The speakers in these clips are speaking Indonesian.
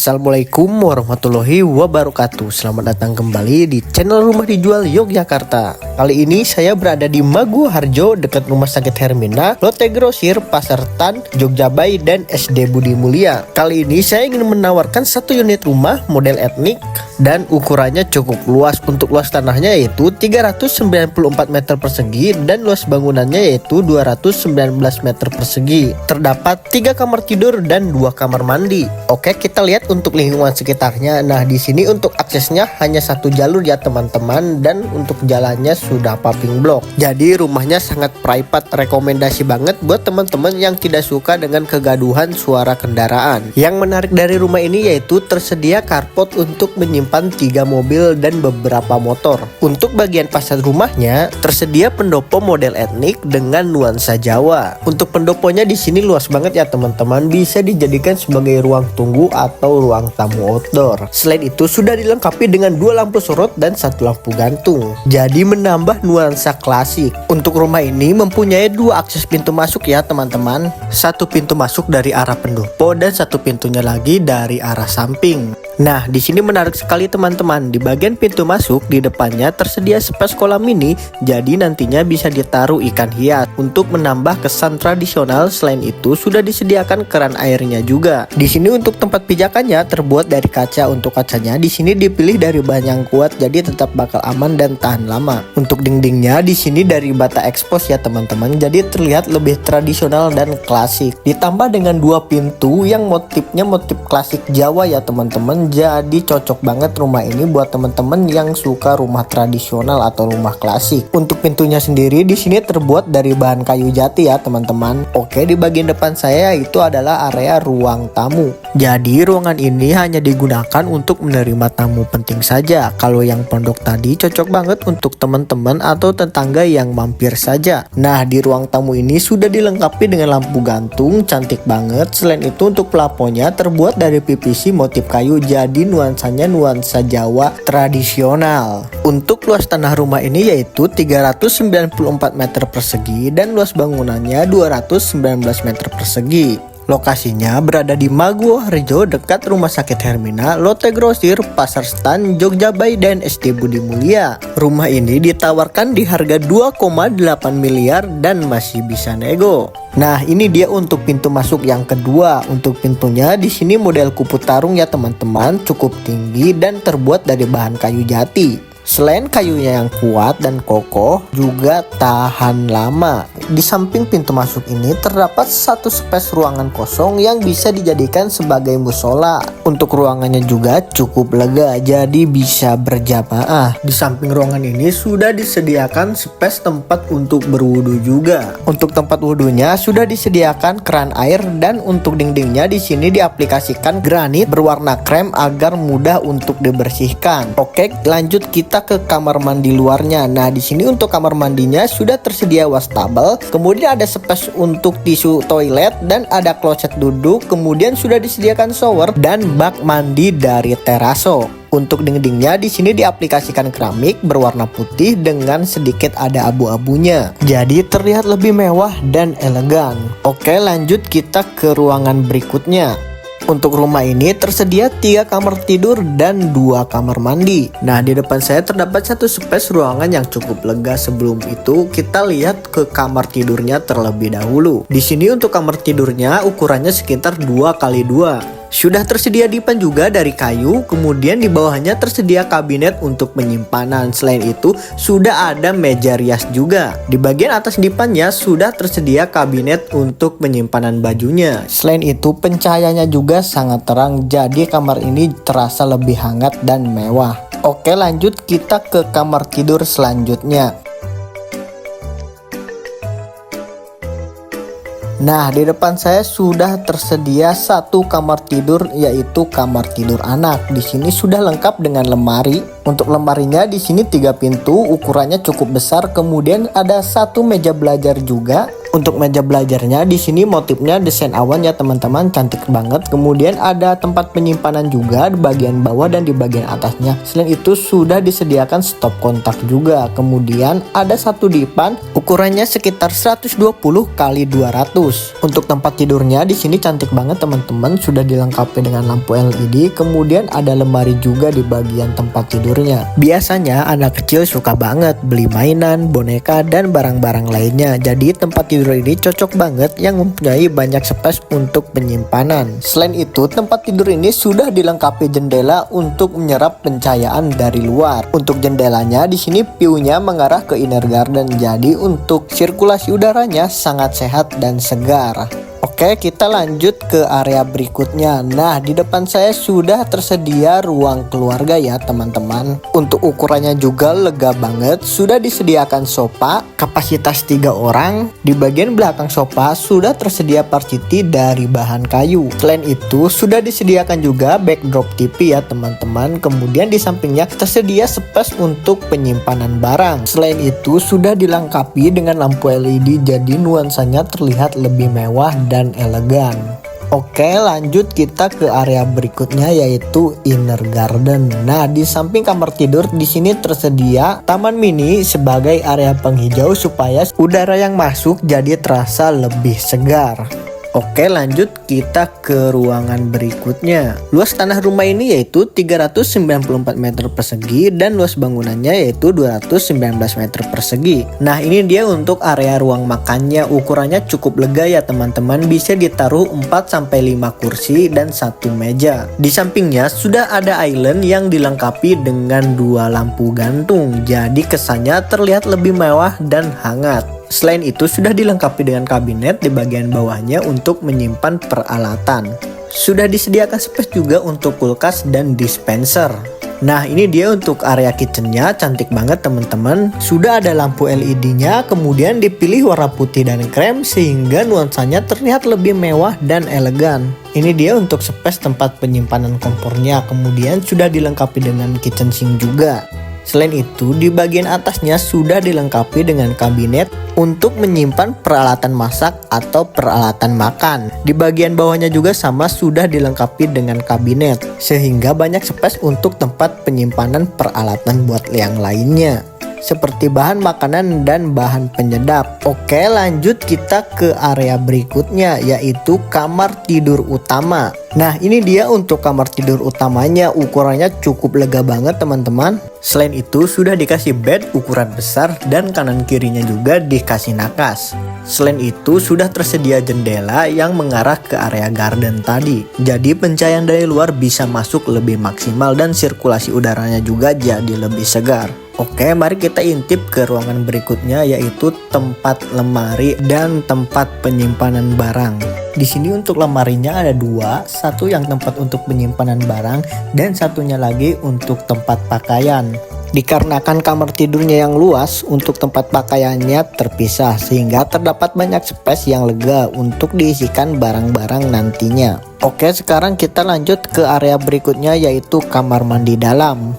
Assalamualaikum warahmatullahi wabarakatuh. Selamat datang kembali di channel Rumah Dijual Yogyakarta. Kali ini saya berada di Maguwoharjo, dekat Rumah Sakit Hermina, Lotte Grosir, Pasar Tan, Jogjabai, dan SD Budi Mulia. Kali ini saya ingin menawarkan satu unit rumah model etnik dan ukurannya cukup luas. Untuk luas tanahnya yaitu 394 meter persegi dan luas bangunannya yaitu 219 meter persegi. Terdapat 3 kamar tidur dan 2 kamar mandi. Oke, kita lihat untuk lingkungan sekitarnya. Nah, di sini untuk aksesnya hanya satu jalur ya teman-teman, dan untuk jalannya sudah paving block. Jadi rumahnya sangat private, rekomendasi banget buat teman-teman yang tidak suka dengan kegaduhan suara kendaraan. Yang menarik dari rumah ini yaitu tersedia carport untuk menyimpan 3 mobil dan beberapa motor. Untuk bagian fasad rumahnya tersedia pendopo model etnik dengan nuansa Jawa. Untuk pendoponya di sini luas banget ya teman-teman, bisa dijadikan sebagai ruang tunggu atau ruang tamu outdoor. Selain itu sudah dilengkapi dengan 2 lampu sorot dan 1 lampu gantung. Jadi menambah nuansa klasik. Untuk rumah ini mempunyai 2 akses pintu masuk ya teman-teman. Satu pintu masuk dari arah pendopo dan satu pintunya lagi dari arah samping. Nah, di sini menarik sekali teman-teman. Di bagian pintu masuk di depannya tersedia space kolam mini, jadi nantinya bisa ditaruh ikan hias untuk menambah kesan tradisional. Selain itu sudah disediakan keran airnya juga. Di sini untuk tempat pijakannya terbuat dari kaca. Untuk kacanya di sini dipilih dari bahan yang kuat, jadi tetap bakal aman dan tahan lama. Untuk dindingnya di sini dari bata ekspos ya teman-teman, jadi terlihat lebih tradisional dan klasik. Ditambah dengan 2 pintu yang motifnya motif klasik Jawa ya teman-teman. Jadi cocok banget rumah ini buat teman-teman yang suka rumah tradisional atau rumah klasik. Untuk pintunya sendiri di sini terbuat dari bahan kayu jati ya teman-teman. Oke, di bagian depan saya itu adalah area ruang tamu. Jadi ruangan ini hanya digunakan untuk menerima tamu penting saja. Kalau yang pondok tadi cocok banget untuk teman-teman atau tetangga yang mampir saja. Nah, di ruang tamu ini sudah dilengkapi dengan lampu gantung, cantik banget. Selain itu untuk plafonnya terbuat dari PVC motif kayu, jadi nuansanya nuansa Jawa tradisional. Untuk luas tanah rumah ini yaitu 394 meter persegi dan luas bangunannya 219 meter persegi. Lokasinya berada di Maguwoharjo, dekat Rumah Sakit Hermina, Lotte Grosir, Pasar Tan, Jogjabai, dan SD Budi Mulia. Rumah ini ditawarkan di harga 2,8 miliar dan masih bisa nego. Nah, ini dia untuk pintu masuk yang kedua. Untuk pintunya di sini model kupu tarung ya teman-teman, cukup tinggi dan terbuat dari bahan kayu jati. Selain kayunya yang kuat dan kokoh, juga tahan lama. Di samping pintu masuk ini terdapat satu space ruangan kosong yang bisa dijadikan sebagai musola. Untuk ruangannya juga cukup lega, jadi bisa berjamaah. Di samping ruangan ini sudah disediakan space tempat untuk berwudu juga. Untuk tempat wudunya sudah disediakan keran air, dan untuk dindingnya di sini diaplikasikan granit berwarna krem agar mudah untuk dibersihkan. Oke, lanjut kita ke kamar mandi luarnya. Nah, di sini untuk kamar mandinya sudah tersedia wastafel, kemudian ada space untuk tisu toilet dan ada kloset duduk, kemudian sudah disediakan shower dan bak mandi dari teraso. Untuk dindingnya di sini diaplikasikan keramik berwarna putih dengan sedikit ada abu-abunya. Jadi terlihat lebih mewah dan elegan. Oke, lanjut kita ke ruangan berikutnya. Untuk rumah ini tersedia 3 kamar tidur dan 2 kamar mandi. Nah, di depan saya terdapat satu space ruangan yang cukup lega. Sebelum itu kita lihat ke kamar tidurnya terlebih dahulu. Di sini untuk kamar tidurnya ukurannya sekitar 2x2. Sudah tersedia dipan juga dari kayu, kemudian di bawahnya tersedia kabinet untuk penyimpanan. Selain itu sudah ada meja rias juga. Di bagian atas dipannya sudah tersedia kabinet untuk penyimpanan bajunya. Selain itu pencahayaannya juga sangat terang, jadi kamar ini terasa lebih hangat dan mewah. Oke, lanjut kita ke kamar tidur selanjutnya. Nah, di depan saya sudah tersedia satu kamar tidur, yaitu kamar tidur anak. Di sini sudah lengkap dengan lemari. Untuk lemarinya di sini 3 pintu, ukurannya cukup besar. Kemudian ada satu meja belajar juga. Untuk meja belajarnya di sini motifnya desain awan ya teman-teman, cantik banget. Kemudian ada tempat penyimpanan juga di bagian bawah dan di bagian atasnya. Selain itu sudah disediakan stop kontak juga. Kemudian ada satu dipan, Ukurannya sekitar 120 kali 200. Untuk tempat tidurnya di sini cantik banget teman-teman, sudah dilengkapi dengan lampu LED, kemudian ada lemari juga di bagian tempat tidurnya. Biasanya anak kecil suka banget beli mainan, boneka, dan barang-barang lainnya. Jadi tempat tidur ini cocok banget yang mempunyai banyak space untuk penyimpanan. Selain itu, tempat tidur ini sudah dilengkapi jendela untuk menyerap pencahayaan dari luar. Untuk jendelanya di sini view-nya mengarah ke inner garden. Jadi untuk sirkulasi udaranya sangat sehat dan segar. Oke, kita lanjut ke area berikutnya. Nah, di depan saya sudah tersedia ruang keluarga ya teman-teman. Untuk ukurannya juga lega banget. Sudah disediakan sofa kapasitas 3 orang. Di bagian belakang sofa sudah tersedia parciti dari bahan kayu. Selain itu sudah disediakan juga backdrop TV ya teman-teman. Kemudian di sampingnya tersedia space untuk penyimpanan barang. Selain itu sudah dilengkapi dengan lampu LED, jadi nuansanya terlihat lebih mewah dan elegan. Oke, lanjut kita ke area berikutnya yaitu inner garden. Nah, di samping kamar tidur di sini tersedia taman mini sebagai area penghijau supaya udara yang masuk jadi terasa lebih segar. Oke, lanjut kita ke ruangan berikutnya. Luas tanah rumah ini yaitu 394 meter persegi dan luas bangunannya yaitu 219 meter persegi. Nah, ini dia untuk area ruang makannya. Ukurannya cukup lega ya teman-teman, bisa ditaruh 4-5 kursi dan 1 meja. Di sampingnya sudah ada island yang dilengkapi dengan 2 lampu gantung. Jadi kesannya terlihat lebih mewah dan hangat. Selain itu sudah dilengkapi dengan kabinet di bagian bawahnya untuk menyimpan peralatan. Sudah disediakan space juga untuk kulkas dan dispenser. Nah, ini dia untuk area kitchennya, cantik banget teman-teman. Sudah ada lampu LED-nya, kemudian dipilih warna putih dan krem sehingga nuansanya terlihat lebih mewah dan elegan. Ini dia untuk space tempat penyimpanan kompornya, kemudian sudah dilengkapi dengan kitchen sink juga. Selain itu, di bagian atasnya sudah dilengkapi dengan kabinet untuk menyimpan peralatan masak atau peralatan makan. Di bagian bawahnya juga sama, sudah dilengkapi dengan kabinet, sehingga banyak space untuk tempat penyimpanan peralatan buat yang lainnya, seperti bahan makanan dan bahan penyedap. Oke, lanjut kita ke area berikutnya yaitu kamar tidur utama. Nah, ini dia untuk kamar tidur utamanya. Ukurannya cukup lega banget teman-teman. Selain itu sudah dikasih bed ukuran besar dan kanan kirinya juga dikasih nakas. Selain itu sudah tersedia jendela yang mengarah ke area garden tadi. Jadi pencahayaan dari luar bisa masuk lebih maksimal dan sirkulasi udaranya juga jadi lebih segar. Oke, mari kita intip ke ruangan berikutnya yaitu tempat lemari dan tempat penyimpanan barang. Di sini untuk lemarinya ada 2, satu yang tempat untuk penyimpanan barang dan satunya lagi untuk tempat pakaian. Dikarenakan kamar tidurnya yang luas, untuk tempat pakaiannya terpisah sehingga terdapat banyak space yang lega untuk diisikan barang-barang nantinya. Oke, sekarang kita lanjut ke area berikutnya yaitu kamar mandi dalam.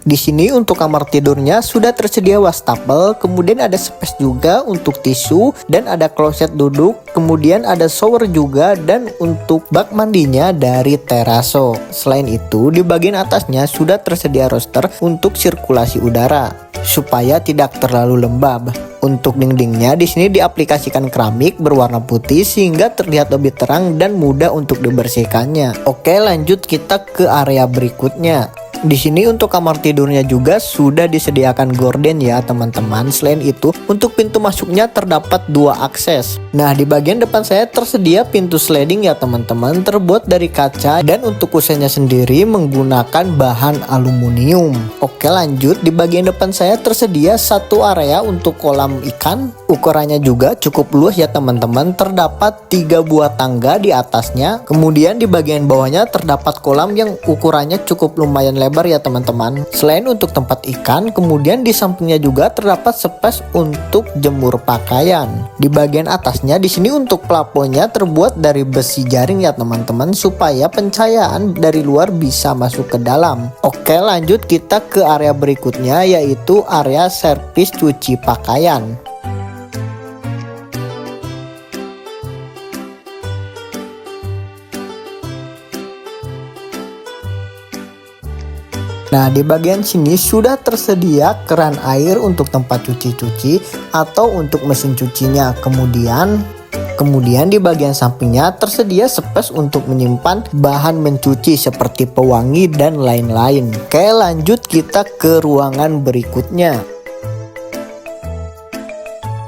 Di sini untuk kamar tidurnya sudah tersedia wastafel, kemudian ada space juga untuk tisu dan ada kloset duduk, kemudian ada shower juga dan untuk bak mandinya dari teraso. Selain itu di bagian atasnya sudah tersedia roster untuk sirkulasi udara supaya tidak terlalu lembab. Untuk dindingnya di sini diaplikasikan keramik berwarna putih sehingga terlihat lebih terang dan mudah untuk dibersihkannya. Oke, lanjut kita ke area berikutnya. Di sini untuk kamar tidurnya juga sudah disediakan gorden ya teman-teman. Selain itu untuk pintu masuknya terdapat 2 akses. Nah, di bagian depan saya tersedia pintu sliding ya teman-teman, terbuat dari kaca dan untuk kusennya sendiri menggunakan bahan aluminium. Oke, lanjut di bagian depan saya tersedia satu area untuk kolam ikan. Ukurannya juga cukup luas ya teman-teman, terdapat 3 buah tangga di atasnya. Kemudian di bagian bawahnya terdapat kolam yang ukurannya cukup lumayan lebar ya teman-teman. Selain untuk tempat ikan, kemudian di sampingnya juga terdapat space untuk jemur pakaian. Di bagian atasnya di sini untuk plafonnya terbuat dari besi jaring ya teman-teman, supaya pencahayaan dari luar bisa masuk ke dalam. Oke, lanjut kita ke area berikutnya yaitu area servis cuci pakaian. Nah, di bagian sini sudah tersedia keran air untuk tempat cuci-cuci atau untuk mesin cucinya. Kemudian di bagian sampingnya tersedia space untuk menyimpan bahan mencuci seperti pewangi dan lain-lain. Oke, lanjut kita ke ruangan berikutnya.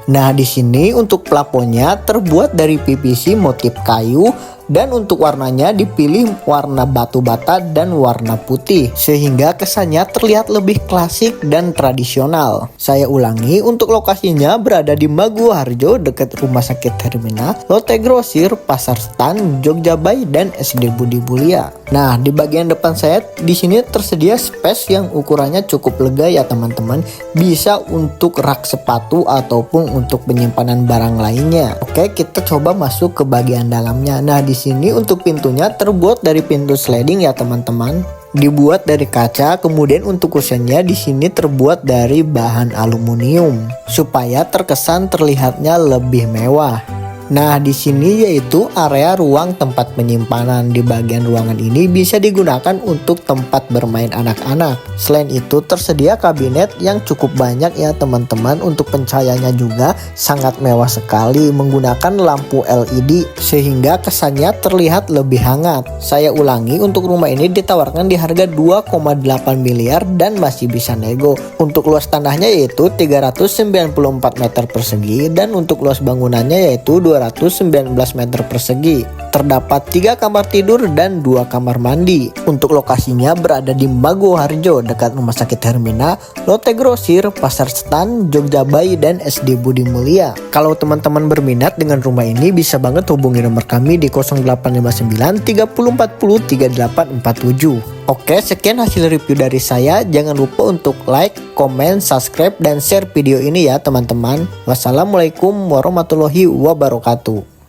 Nah, di sini untuk plafonnya terbuat dari PVC motif kayu. Dan untuk warnanya dipilih warna batu bata dan warna putih sehingga kesannya terlihat lebih klasik dan tradisional. Saya ulangi, untuk lokasinya berada di Maguwoharjo dekat Rumah Sakit Hermina, Lotte Grosir, Pasar Stan, Jogja Bay dan SD Budi Mulia. Nah, di bagian depan saya di sini tersedia space yang ukurannya cukup lega ya teman-teman. Bisa untuk rak sepatu ataupun untuk penyimpanan barang lainnya. Oke, kita coba masuk ke bagian dalamnya. Nah, di sini untuk pintunya terbuat dari pintu sliding ya teman-teman. Dibuat dari kaca, kemudian untuk kusennya di sini terbuat dari bahan aluminium supaya terkesan terlihatnya lebih mewah. Nah, di sini yaitu area ruang tempat penyimpanan. Di bagian ruangan ini bisa digunakan untuk tempat bermain anak-anak. Selain itu tersedia kabinet yang cukup banyak ya teman-teman. Untuk pencahayaannya juga sangat mewah sekali menggunakan lampu LED sehingga kesannya terlihat lebih hangat. Saya ulangi, untuk rumah ini ditawarkan di harga 2,8 miliar dan masih bisa nego. Untuk luas tanahnya yaitu 394 meter persegi dan untuk luas bangunannya yaitu 219 meter persegi. Terdapat 3 kamar tidur dan 2 kamar mandi. Untuk lokasinya berada di Maguwoharjo dekat Rumah Sakit Hermina, Lotte Grosir, Pasar Stan, Jogja Bay dan SD Budi Mulia. Kalau teman-teman berminat dengan rumah ini bisa banget hubungi nomor kami di 0859 3040 3847. Oke, sekian hasil review dari saya. Jangan lupa untuk like, komen, subscribe, dan share video ini ya teman-teman. Wassalamualaikum warahmatullahi wabarakatuh.